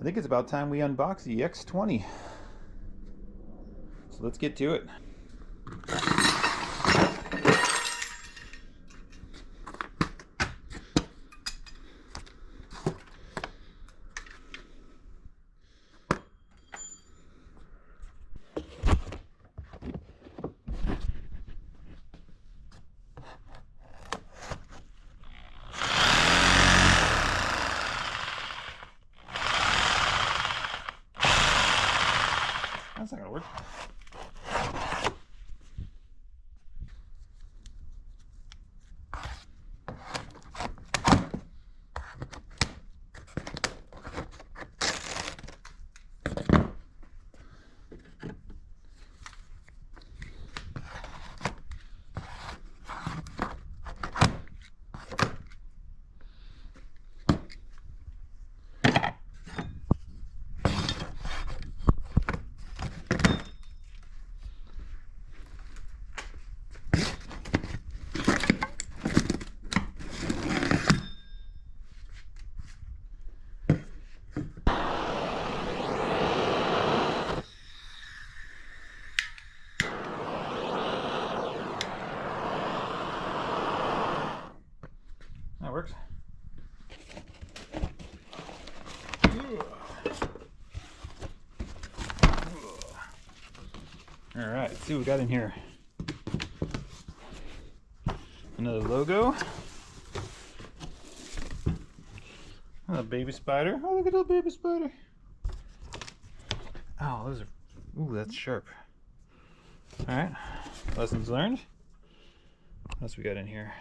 I think it's about time we unbox the X20. So let's get to it. That's not gonna work. That works. All right, let's see what we got in here. Another logo. A baby spider. Oh, look at that baby spider. Oh, those are, ooh, that's sharp. All right, lessons learned. What else we got in here?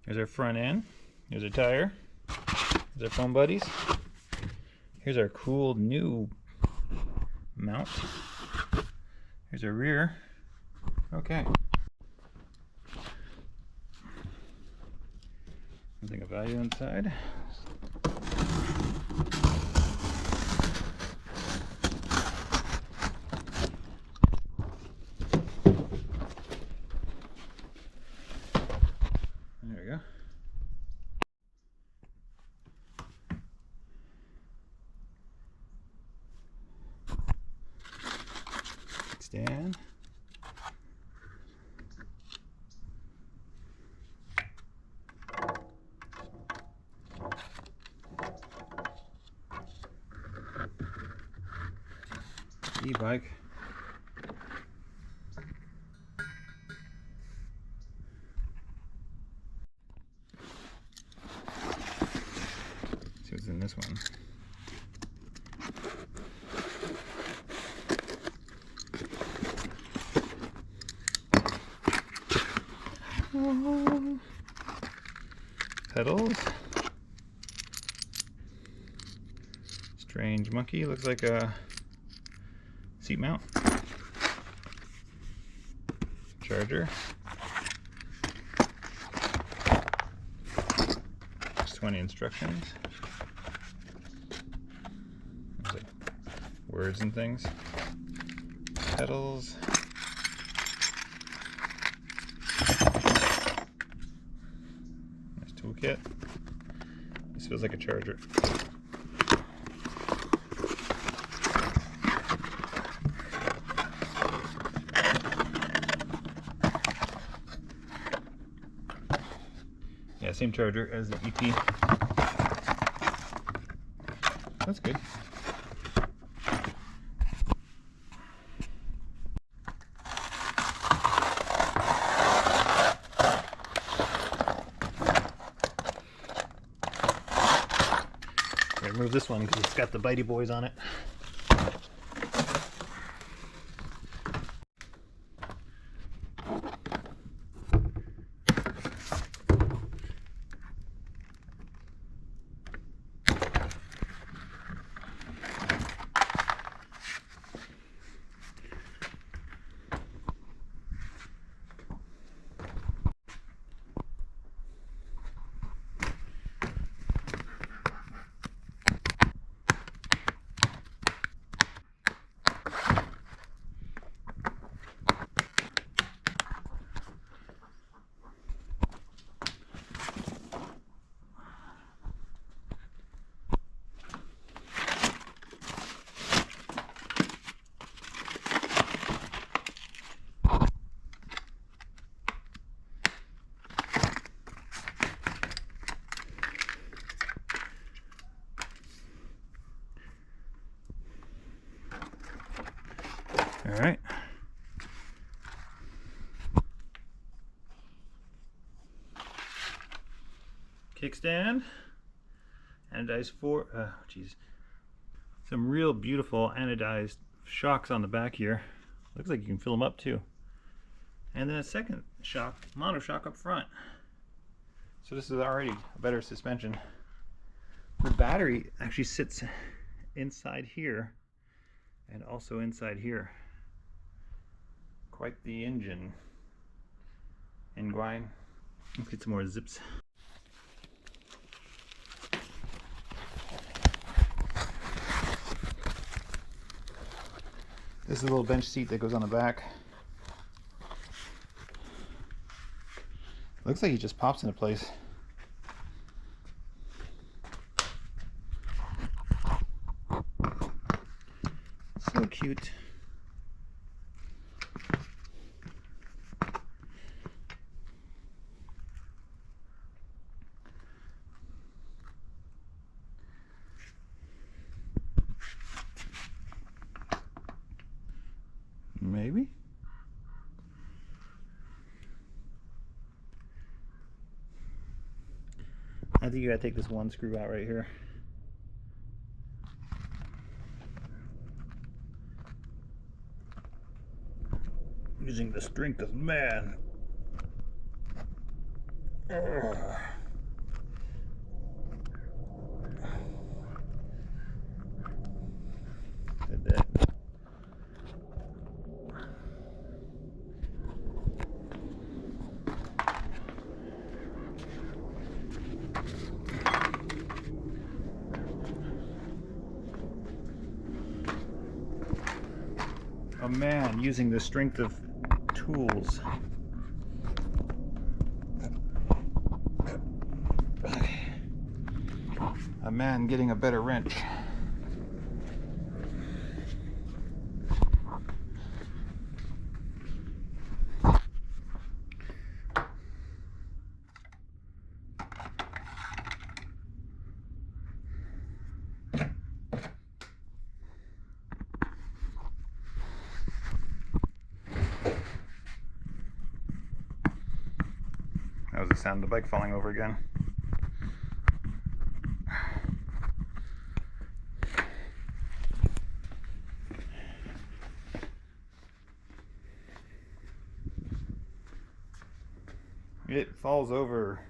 Here's our front end. Here's our tire. Here's our foam buddies. Here's our cool new mount. Here's our rear. Okay. Something of value inside. There we go. Kickstand. E-bike. See what's in this one. Pedals. Strange monkey, looks like a seat mount. Charger. X20 instructions. There's like words and things. Pedals. Nice toolkit. This feels like a charger. Yeah, same charger as the EP. That's good. Remove this one because it's got the bitey boys on it. All right. Kickstand, anodized some real beautiful anodized shocks on the back here. Looks like you can fill them up too. And then a second shock, monoshock up front. So this is already a better suspension. The battery actually sits inside here and also inside here. Quite the engine. ENGWE. Let's get some more zips. This is a little bench seat that goes on the back. Looks like he just pops into place. So cute. Maybe. I think you gotta take this one screw out right here. Using the strength of man. Ugh. Did that. A man using the strength of tools. A man getting a better wrench. That was the sound of the bike falling over again. It falls over.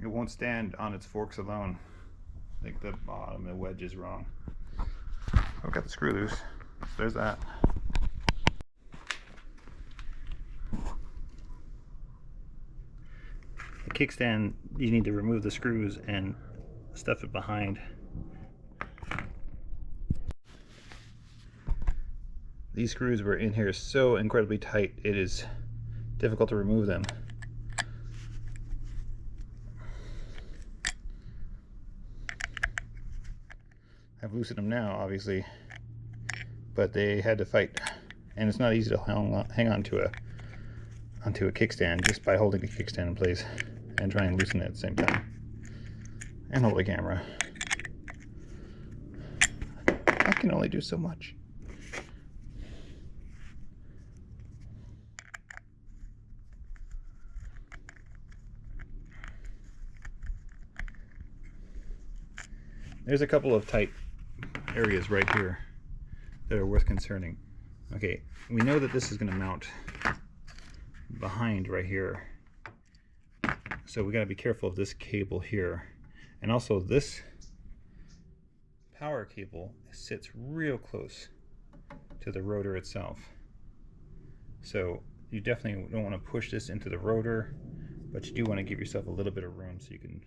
It won't stand on its forks alone. I think the bottom of the wedge is wrong. I've got the screw loose. So there's that. The kickstand, you need to remove the screws and stuff it behind. These screws were in here so incredibly tight, it is difficult to remove them. I've loosened them now, obviously, but they had to fight, and it's not easy to hang on to onto a kickstand just by holding the kickstand in place and trying to loosen it at the same time, and hold the camera. I can only do so much. There's a couple of tight areas right here that are worth concerning. Okay, we know that this is going to mount behind right here, so we got to be careful of this cable here, and also this power cable sits real close to the rotor itself, so you definitely don't want to push this into the rotor, but you do want to give yourself a little bit of room so you can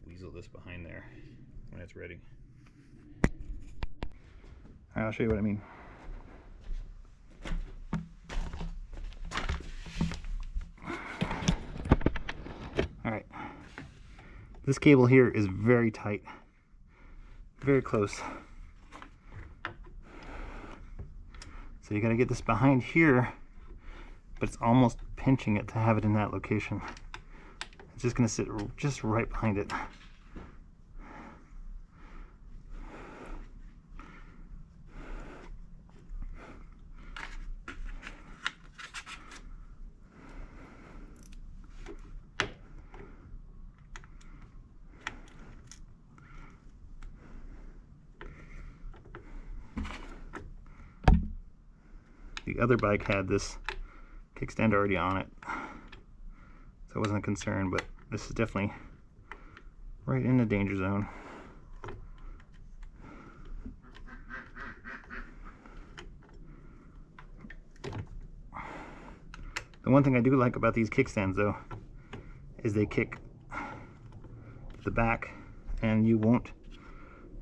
weasel this behind there when it's ready. Alright, I'll show you what I mean. Alright, this cable here is very tight, very close. So you gotta get this behind here, but it's almost pinching it to have it in that location. It's just gonna sit just right behind it. The other bike had this kickstand already on it, so I wasn't concerned, but this is definitely right in the danger zone. The one thing I do like about these kickstands though is they kick to the back and you won't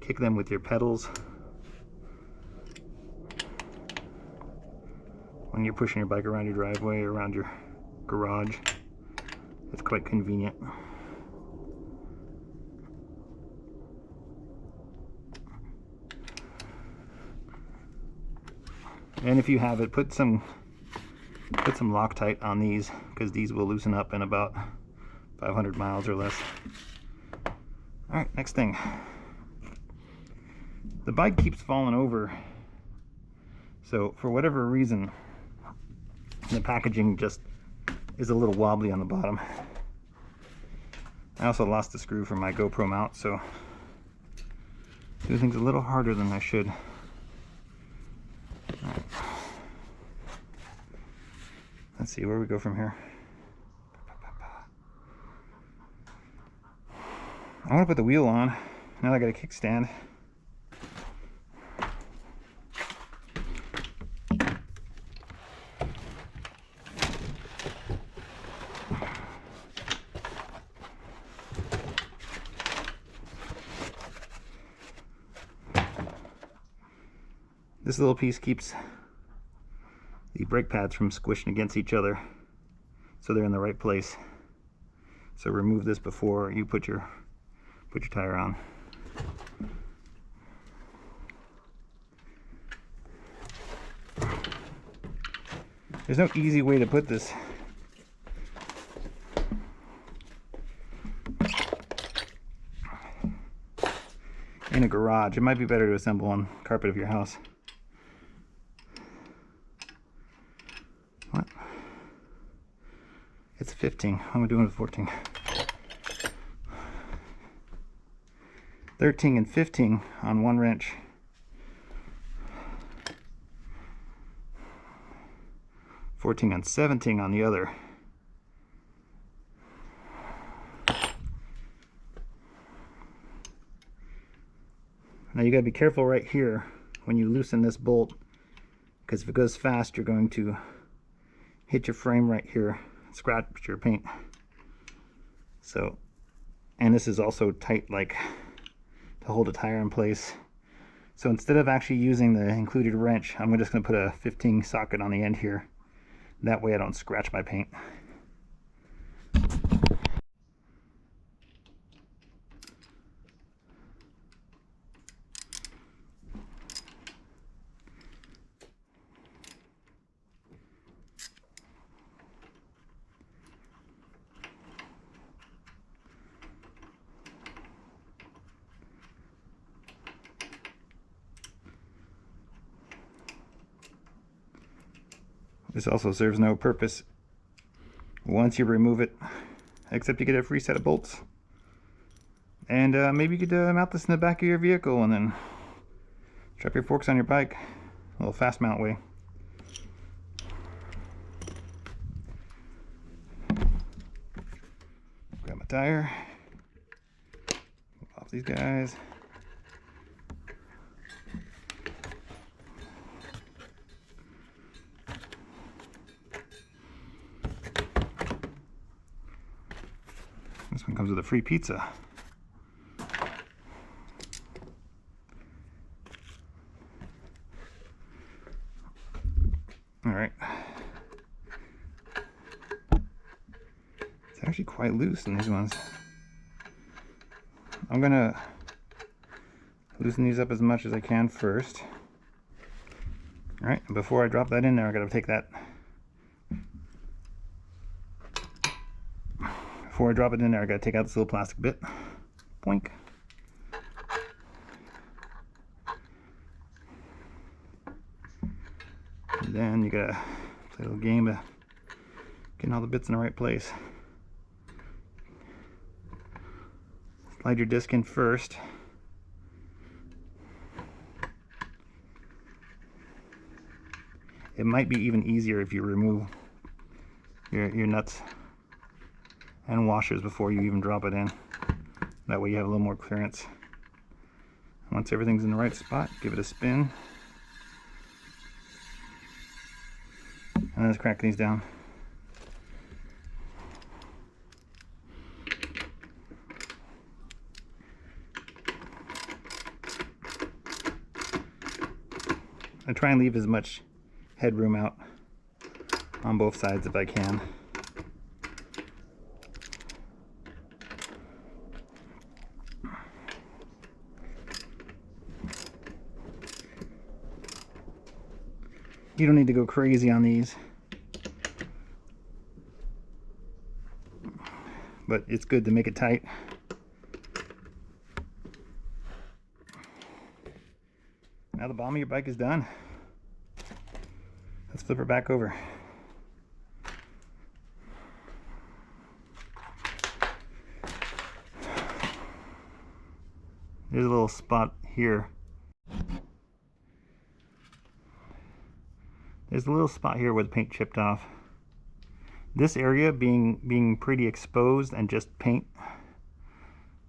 kick them with your pedals when you're pushing your bike around your driveway or around your garage. It's quite convenient. And if you have it, put some Loctite on these, because these will loosen up in about 500 miles or less. Alright, next thing. The bike keeps falling over, so for whatever reason the packaging just is a little wobbly on the bottom. I also lost the screw from my GoPro mount, so do things a little harder than I should. Right. Let's see where we go from here. I want to put the wheel on now that I got a kickstand. This little piece keeps the brake pads from squishing against each other, so they're in the right place. So remove this before you put your tire on. There's no easy way to put this. In a garage, it might be better to assemble on carpet of your house. What? It's 15. How am I doing with 14? 13 and 15 on one wrench. 14 and 17 on the other. Now you gotta be careful right here when you loosen this bolt, because if it goes fast you're going to hit your frame right here, scratch your paint. So, and this is also tight, like to hold a tire in place. So instead of actually using the included wrench, I'm just going to put a 15 socket on the end here. That way I don't scratch my paint. This also serves no purpose once you remove it, except you get a free set of bolts. And maybe you could mount this in the back of your vehicle and then strap your forks on your bike. A little fast mount way. Grab my tire. Move off these guys. This one comes with a free pizza. All right. It's actually quite loose in these ones. I'm gonna loosen these up as much as I can first. All right, and before I drop that in there, I gotta take that. Before I drop it in there, I gotta take out this little plastic bit. Boink. And then you gotta play a little game of getting all the bits in the right place. Slide your disc in first. It might be even easier if you remove your nuts and washers before you even drop it in. That way you have a little more clearance. Once everything's in the right spot, give it a spin. And let's crack these down. I try and leave as much headroom out on both sides if I can. You don't need to go crazy on these, but it's good to make it tight. Now the bottom of your bike is done. Let's flip her back over. There's a little spot here. There's a little spot here where the paint chipped off. This area being pretty exposed and just paint,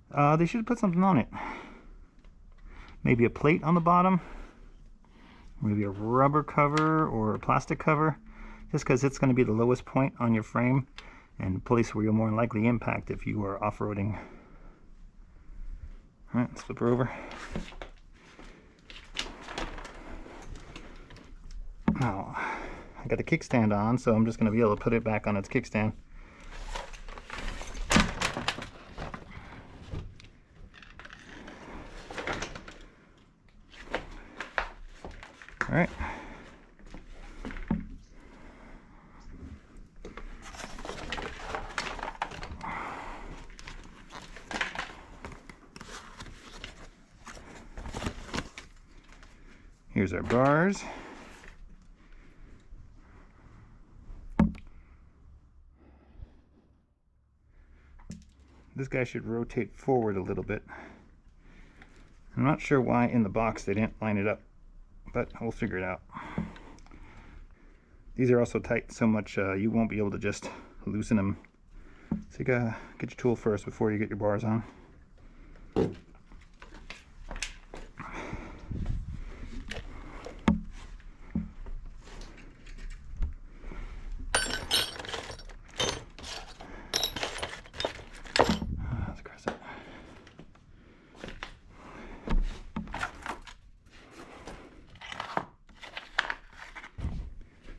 they should have put something on it. Maybe a plate on the bottom, maybe a rubber cover or a plastic cover, just because it's going to be the lowest point on your frame and the place where you'll more likely impact if you are off-roading. Alright, let's flip her over. Now, I got the kickstand on, so I'm just going to be able to put it back on its kickstand. Alright. Here's our bars. This guy should rotate forward a little bit. I'm not sure why in the box they didn't line it up, but we'll figure it out. These are also tight so much you won't be able to just loosen them. So you gotta get your tool first before you get your bars on.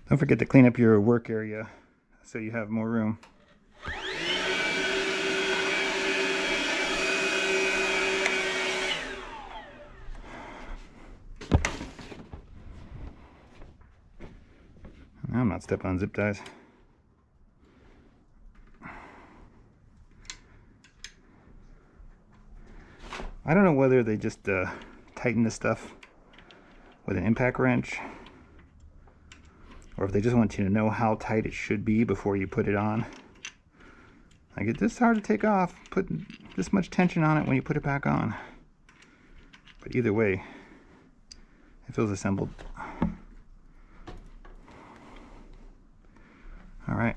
Don't forget to clean up your work area so you have more room. I'm not stepping on zip ties. I don't know whether they just tighten this stuff with an impact wrench, or if they just want you to know how tight it should be before you put it on. Like, it's just hard to take off, put this much tension on it when you put it back on. But either way, it feels assembled. Alright.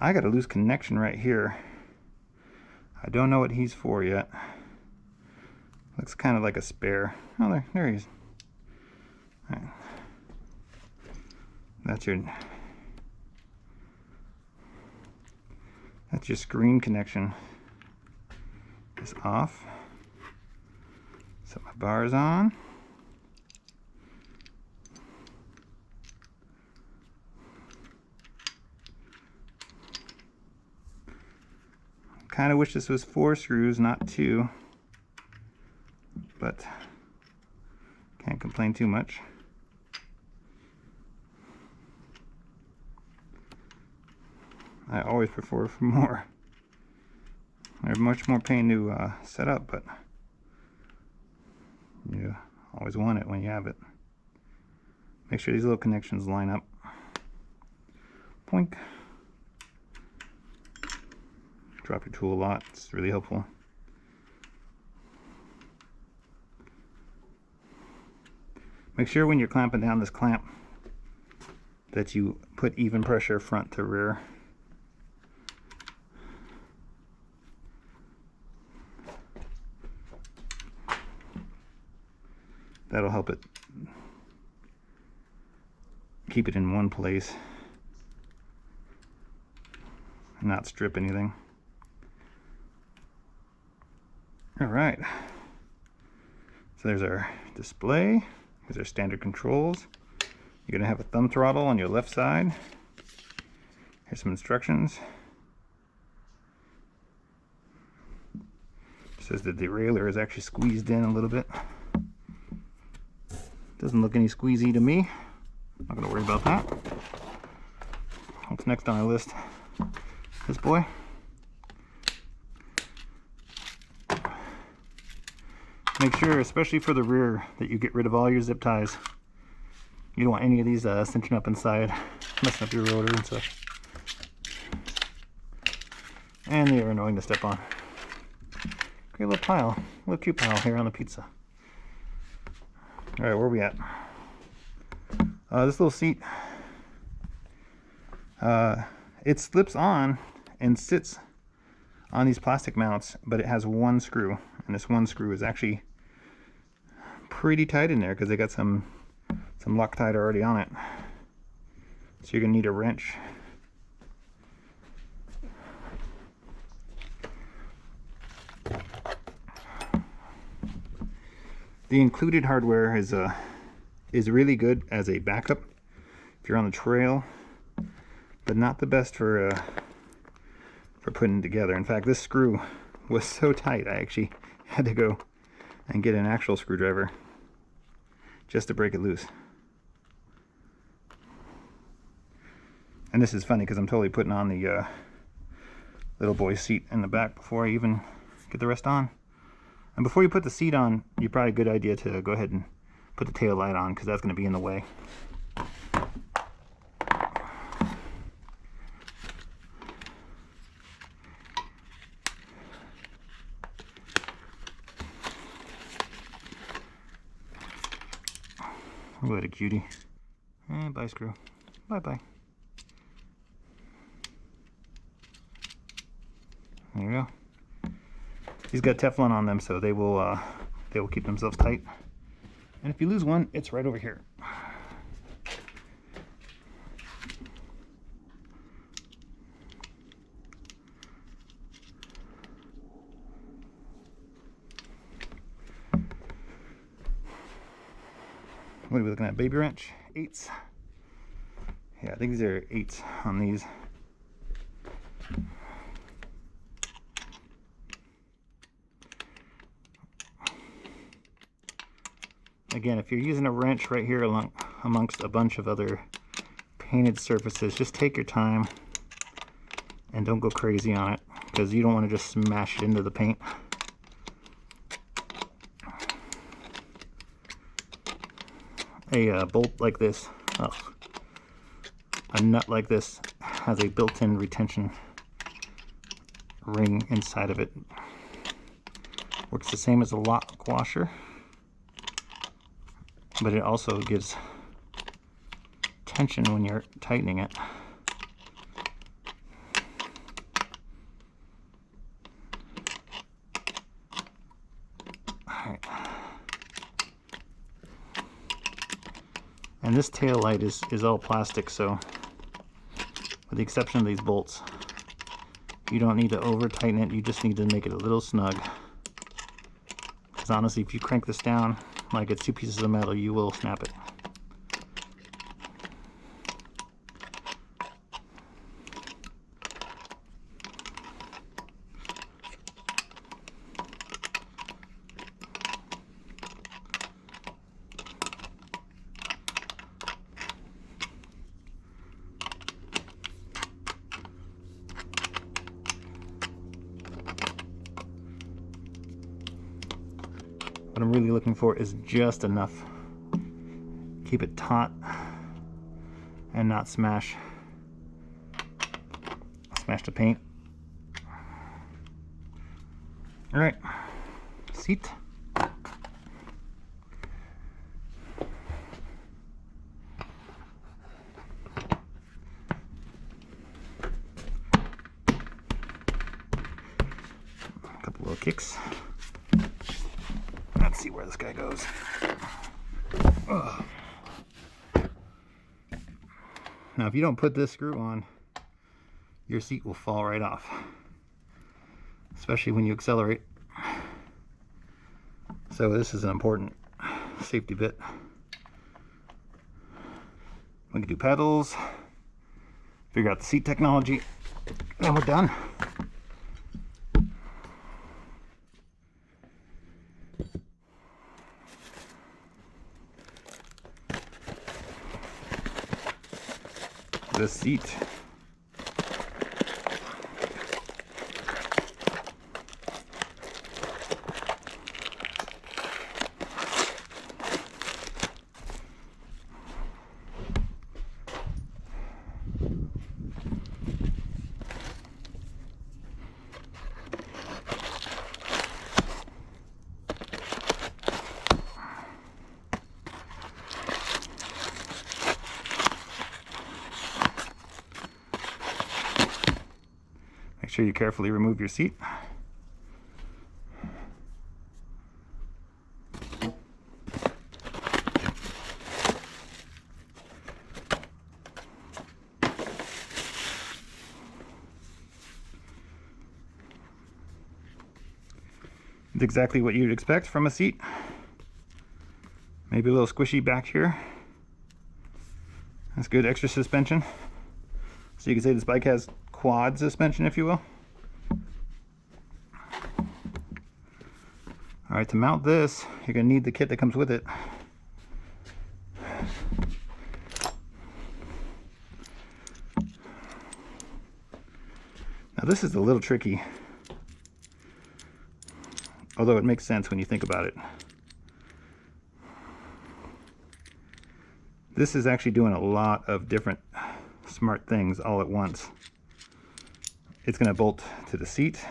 I got a loose connection right here. I don't know what he's for yet. Looks kind of like a spare. Oh, there he is. All right. That's your screen connection. It's off. Set my bars on. Kind of wish this was 4 screws, not 2, but can't complain too much. I always prefer for more. They're much more pain to set up, but you always want it when you have it. Make sure these little connections line up. Poink. Drop your tool a lot, it's really helpful. Make sure when you're clamping down this clamp that you put even pressure front to rear. That'll help it keep it in one place and not strip anything. All right, so there's our display. Here's our standard controls. You're gonna have a thumb throttle on your left side. Here's some instructions. It says the derailleur is actually squeezed in a little bit. Doesn't look any squeezy to me. Not gonna worry about that. What's next on our list? This boy. Make sure, especially for the rear, that you get rid of all your zip ties. You don't want any of these cinching up inside, messing up your rotor and stuff. And they are annoying to step on. Great little pile, little cute pile here on the pizza. All right, where are we at? This little seat, it slips on and sits on these plastic mounts, but it has one screw, and this one screw is actually pretty tight in there because they got some Loctite already on it. So you're gonna need a wrench. The included hardware is really good as a backup if you're on the trail, but not the best for putting together. In fact, this screw was so tight I actually had to go and get an actual screwdriver just to break it loose. And this is funny because I'm totally putting on the little boy seat in the back before I even get the rest on. And before you put the seat on, you're probably a good idea to go ahead and put the tail light on, because that's going to be in the way. What a cutie. And bye, screw. Bye-bye. There you go. These got Teflon on them, so they will keep themselves tight. And if you lose one, it's right over here. What are we looking at? Baby wrench? 8s? Yeah, I think these are 8s on these. Again, if you're using a wrench right here amongst a bunch of other painted surfaces, just take your time and don't go crazy on it, because you don't want to just smash it into the paint. A bolt like this, a nut like this, has a built-in retention ring inside of it. Works the same as a lock washer, but it also gives tension when you're tightening it. All right. And this tail light is all plastic, so with the exception of these bolts, you don't need to over tighten it, you just need to make it a little snug. Because honestly, if you crank this down like it's 2 pieces of metal, you will snap it. What I'm really looking for is just enough. Keep it taut and not smash the paint. All right, Little kicks. Let's see where this guy goes. Ugh. Now if you don't put this screw on, your seat will fall right off, especially when you accelerate. So this is an important safety bit. We can do pedals, figure out the seat technology, and we're done. The seat. Make sure you carefully remove your seat. It's exactly what you'd expect from a seat. Maybe a little squishy back here. That's good extra suspension. So you can say this bike has quad suspension, if you will. Alright, to mount this, you're going to need the kit that comes with it. Now this is a little tricky, although it makes sense when you think about it. This is actually doing a lot of different smart things all at once. It's going to bolt to the seat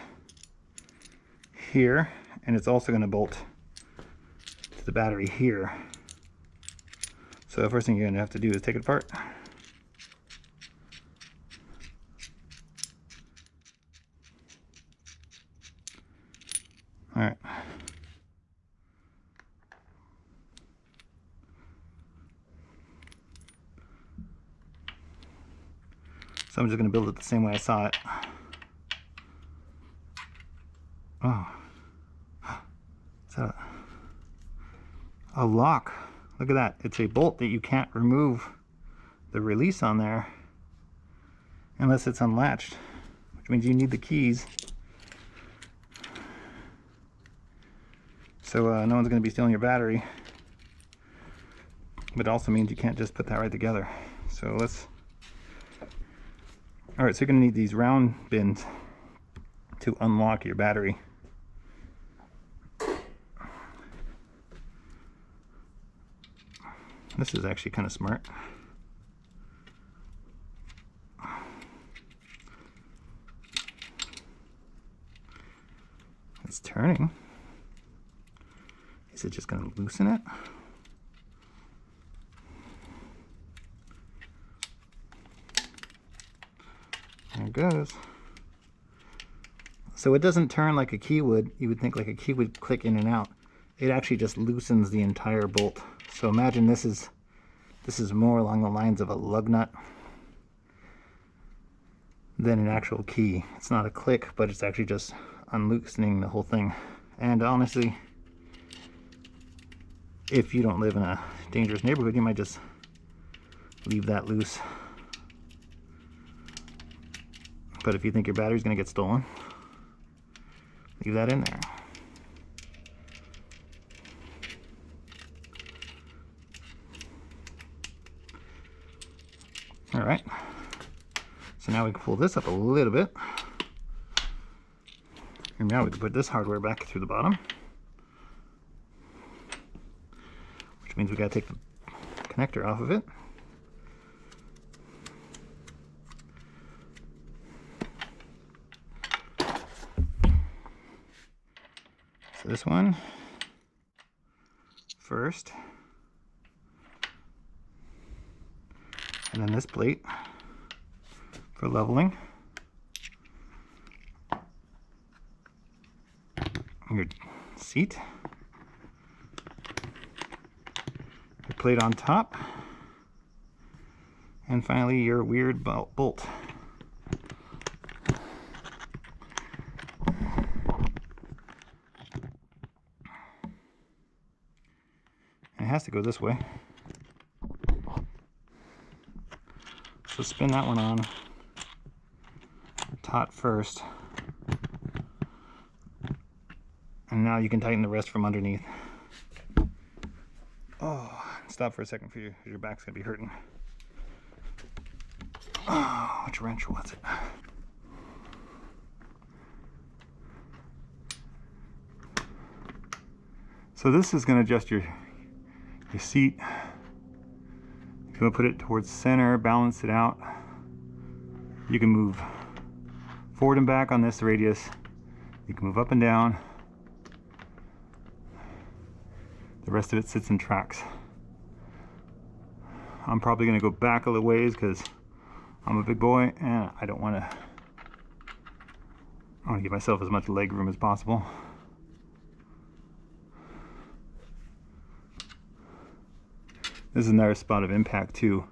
here, and it's also going to bolt to the battery here. So the first thing you're going to have to do is take it apart. All right. So I'm just going to build it the same way I saw it. Oh, is that a lock? Look at that. It's a bolt that you can't remove the release on there unless it's unlatched, which means you need the keys. So no one's going to be stealing your battery, but it also means you can't just put that right together. So let's... Alright, so you're going to need these round bins to unlock your battery. This is actually kind of smart. It's turning. Is it just going to loosen it? There it goes. So it doesn't turn like a key would. You would think like a key would click in and out. It actually just loosens the entire bolt. So imagine this is more along the lines of a lug nut than an actual key. It's not a click, but it's actually just unloosening the whole thing. And honestly, if you don't live in a dangerous neighborhood, you might just leave that loose. But if you think your battery's going to get stolen, leave that in there. Alright, so now we can pull this up a little bit. And now we can put this hardware back through the bottom. Which means we got to take the connector off of it. So this one first. And then this plate for leveling. your seat, your plate on top, and finally your weird bolt. It has to go this way. So spin that one on taut first. And now you can tighten the rest from underneath. Oh, stop for a second for you. Your back's gonna be hurting. Oh, which wrench was it? So this is gonna adjust your seat. If you want to put it towards center, balance it out, you can move forward and back on this radius. You can move up and down. The rest of it sits in tracks. I'm probably going to go back a little ways because I'm a big boy and I want to give myself as much leg room as possible. This is another spot of impact too,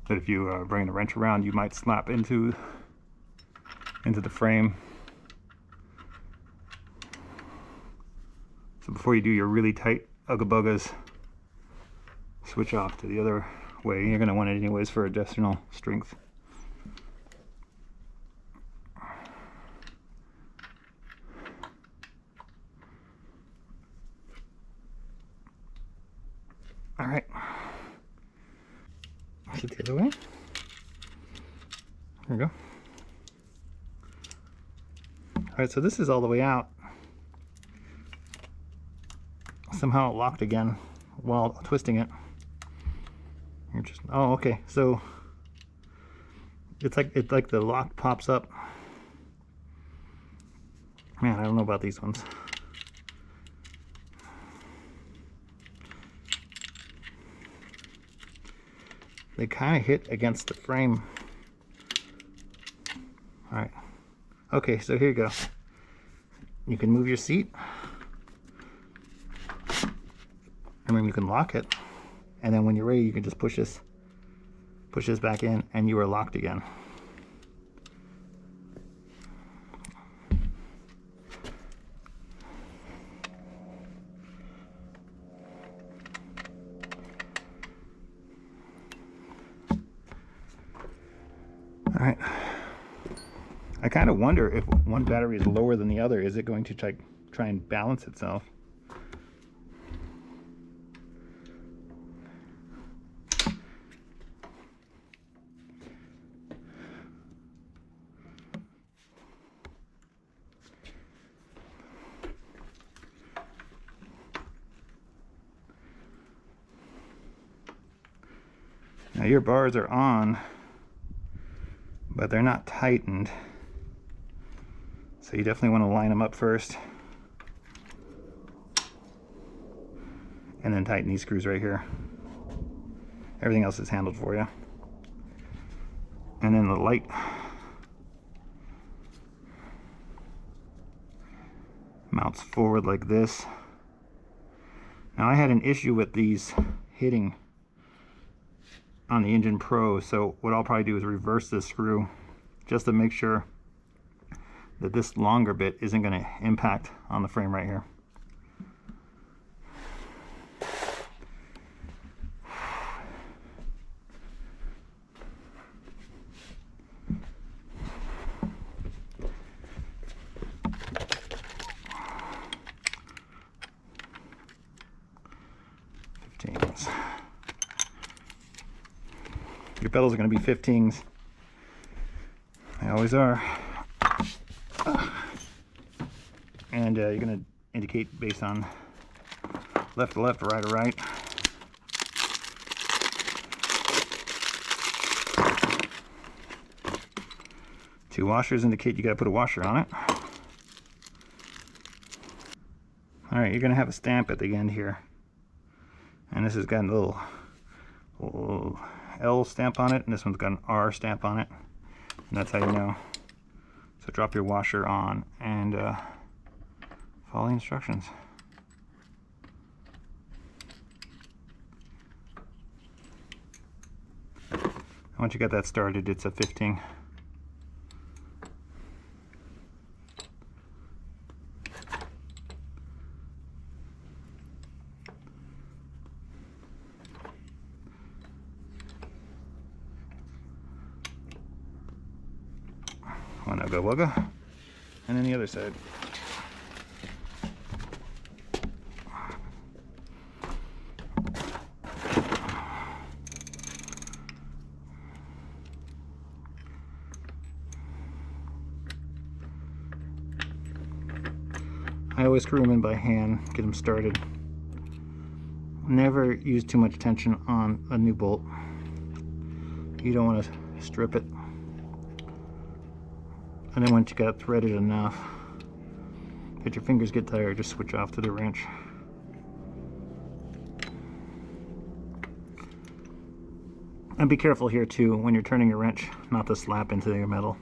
that if you bring the wrench around, you might slap into the frame. So before you do your really tight ugga buggas, switch off to the other way. You're going to want it anyways for additional strength. All right, sit the other way. There we go. All right, so this is all the way out. Somehow it locked again while twisting it. You're just, oh, okay. So it's like the lock pops up. Man, I don't know about these ones. They kind of hit against the frame. All right. Okay, so here you go. You can move your seat. I mean, you can lock it. And then when you're ready, you can just push this back in, and you are locked again. All right. I kind of wonder if one battery is lower than the other, is it going to try and balance itself? Now your bars are on, but they're not tightened. So you definitely want to line them up first. And then tighten these screws right here. Everything else is handled for you. And then the light. Mounts forward like this. Now I had an issue with these hitting on the Engine Pro, so what I'll probably do is reverse this screw just to make sure that this longer bit isn't going to impact on the frame right here. Your pedals are going to be 15s. They always are. And you're going to indicate based on left to left, right to right. Two washers indicate you got to put a washer on it. All right, you're going to have a stamp at the end here. And this has got a little L stamp on it, and this one's got an R stamp on it, and that's how you know. So drop your washer on and Follow the instructions. Once you got that started, it's a 15. One ugga wugga, and then the other side. I always screw them in by hand, get them started. Never use too much tension on a new bolt. You don't want to strip it. And then once you got threaded enough, if your fingers get tired, just switch off to the wrench. And be careful here too, when you're turning your wrench, not to slap into your metal.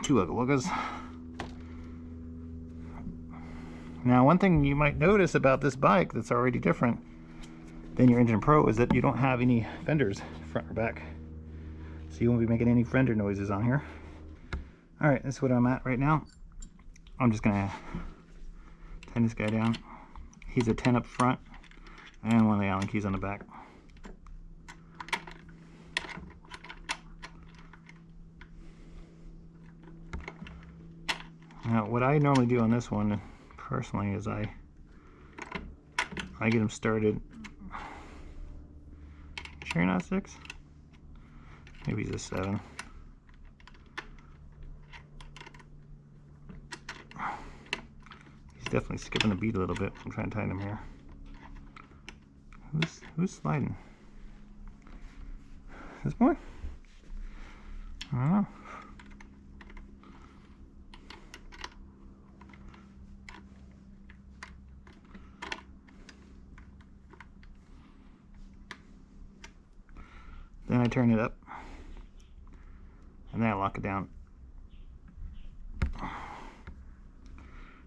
Two ugga wuggas. Now, one thing you might notice about this bike that's already different than your Engine Pro is that you don't have any fenders, front or back. So you won't be making any fender noises on here. Alright, that's what I'm at right now. I'm just gonna tighten this guy down. He's a 10 up front and one of the Allen keys on the back. Now, what I normally do on this one, personally, is I get them started. Sure you're not 6? Maybe he's a 7. He's definitely skipping the beat a little bit. I'm trying to tighten him here. Who's sliding? This boy? I don't know. Then I turn it up, and then I lock it down,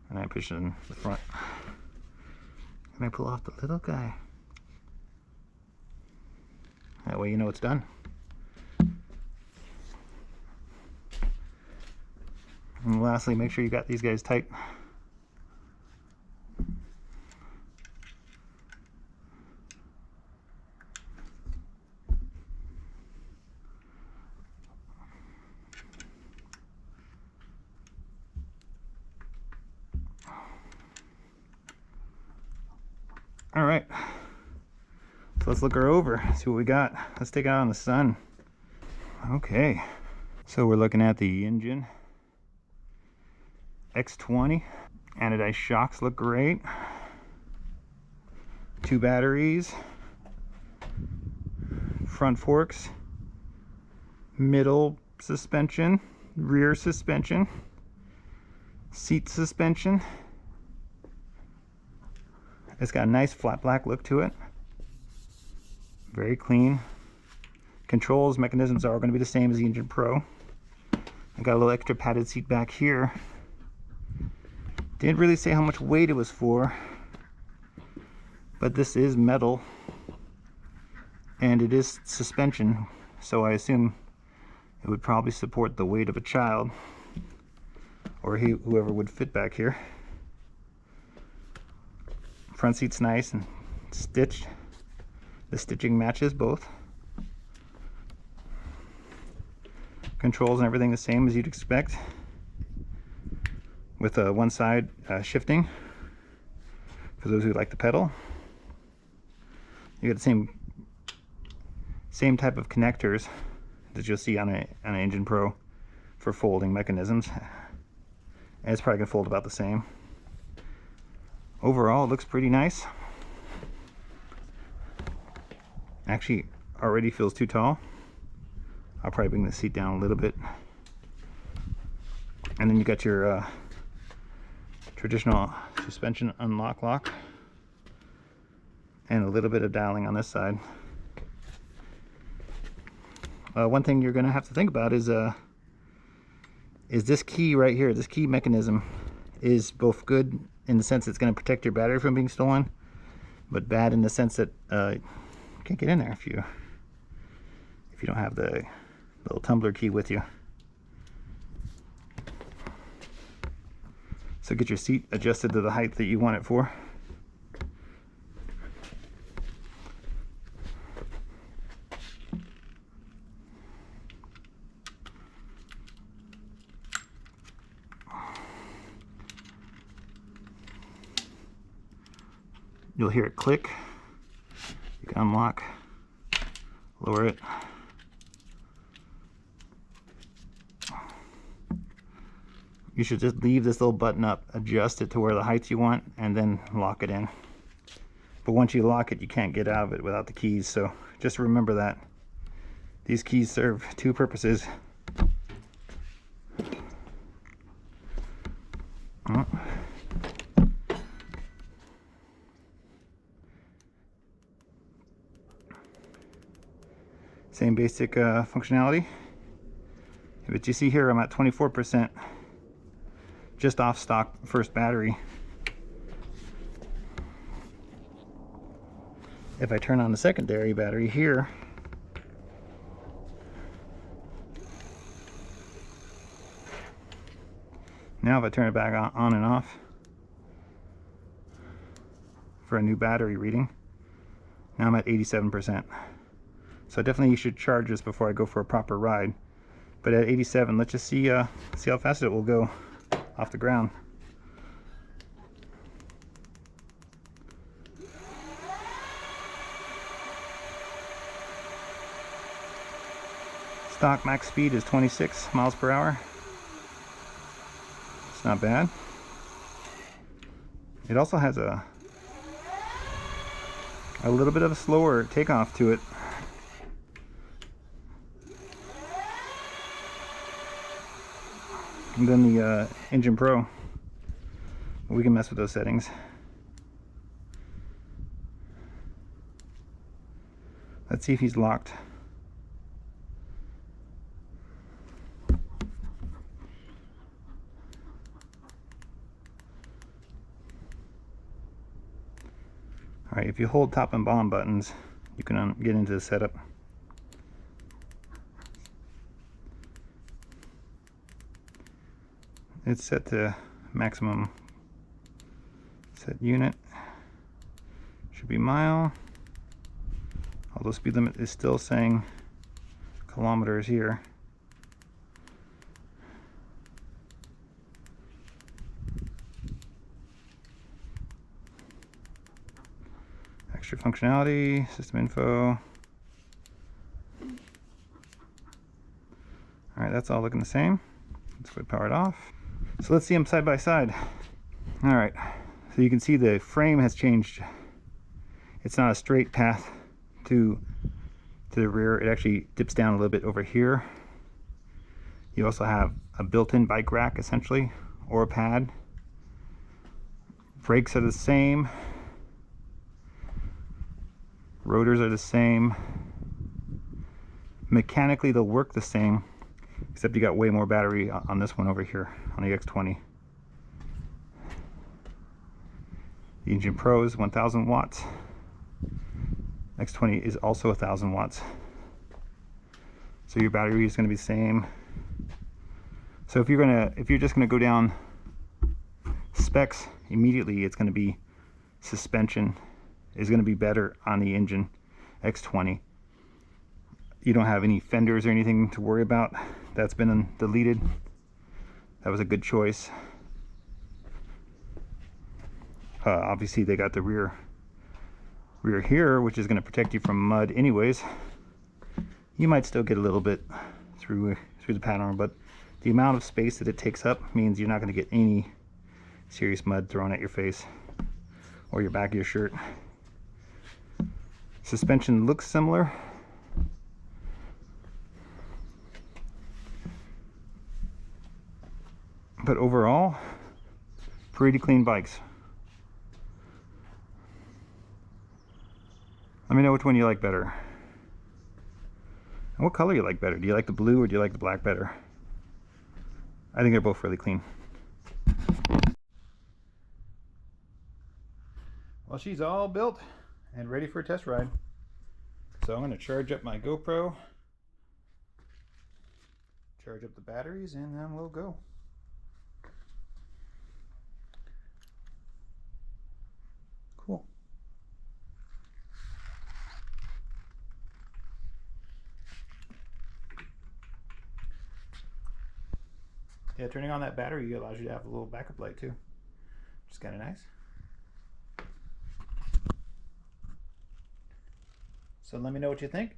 and I push it in the front, and I pull off the little guy. That way you know it's done. And lastly, make sure you got these guys tight. All right, so let's look her over, see what we got. Let's take it out in the sun. Okay, so we're looking at the engine. X20, anodized shocks look great. 2 batteries, front forks, middle suspension, rear suspension, seat suspension. It's got a nice flat black look to it. Very clean. Controls, mechanisms are going to be the same as the Engine Pro. I got a little extra padded seat back here. Didn't really say how much weight it was for, but this is metal and it is suspension, so I assume it would probably support the weight of a child or whoever would fit back here. Front seat's nice and stitched. The stitching matches both. Controls and everything the same as you'd expect, with one side shifting for those who like the pedal. You got the same type of connectors that you'll see on an Engine Pro for folding mechanisms, and it's probably gonna fold about the same. Overall, it looks pretty nice. Actually, already feels too tall. I'll probably bring the seat down a little bit. And then you got your traditional suspension unlock lock, and a little bit of dialing on this side. One thing you're going to have to think about is is this key right here. This key mechanism is both good in the sense it's going to protect your battery from being stolen, but bad in the sense that you can't get in there if you don't have the little tumbler key with you. So get your seat adjusted to the height that you want it for. You'll hear it click. You can unlock, lower it. You should just leave this little button up, adjust it to where the height you want, and then lock it in. But once you lock it, you can't get out of it without the keys, so just remember that. These keys serve two purposes. Same basic functionality. But you see here I'm at 24%, just off stock first battery. If I turn on the secondary battery here, now if I turn it back on and off for a new battery reading, now I'm at 87%. So definitely you should charge this before I go for a proper ride. But at 87, let's just see how fast it will go off the ground. Stock max speed is 26 miles per hour. It's not bad. It also has a little bit of a slower takeoff to it. And then the Engine Pro. We can mess with those settings. Let's see if he's locked. Alright, if you hold top and bottom buttons, you can get into the setup. It's set to maximum set unit. Should be mile. Although speed limit is still saying kilometers here. Extra functionality, system info. Alright, that's all looking the same. Let's go power it off. So let's see them side by side. Alright, so you can see the frame has changed. It's not a straight path to the rear. It actually dips down a little bit over here. You also have a built-in bike rack essentially, or a pad. Brakes are the same. Rotors are the same. Mechanically they'll work the same, except you got way more battery on this one over here on the X20. The Engine Pro is 1000 watts. X20 is also 1000 watts. So your battery is going to be the same. So if you're just going to go down specs immediately, it's going to be suspension is going to be better on the Engine X20. You don't have any fenders or anything to worry about. That's been deleted. That was a good choice. Obviously they got the rear here, which is going to protect you from mud anyways. You might still get a little bit through the pattern, but the amount of space that it takes up means you're not going to get any serious mud thrown at your face or your back of your shirt. Suspension looks similar. But overall, pretty clean bikes. Let me know which one you like better. And what color you like better. Do you like the blue or do you like the black better? I think they're both really clean. Well, she's all built and ready for a test ride. So I'm going to charge up my GoPro, charge up the batteries, and then we'll go. Cool. Yeah, turning on that battery allows you to have a little backup light too, which is kind of nice. So let me know what you think.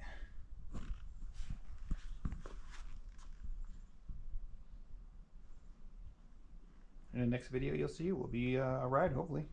In the next video you'll see will be a ride, hopefully.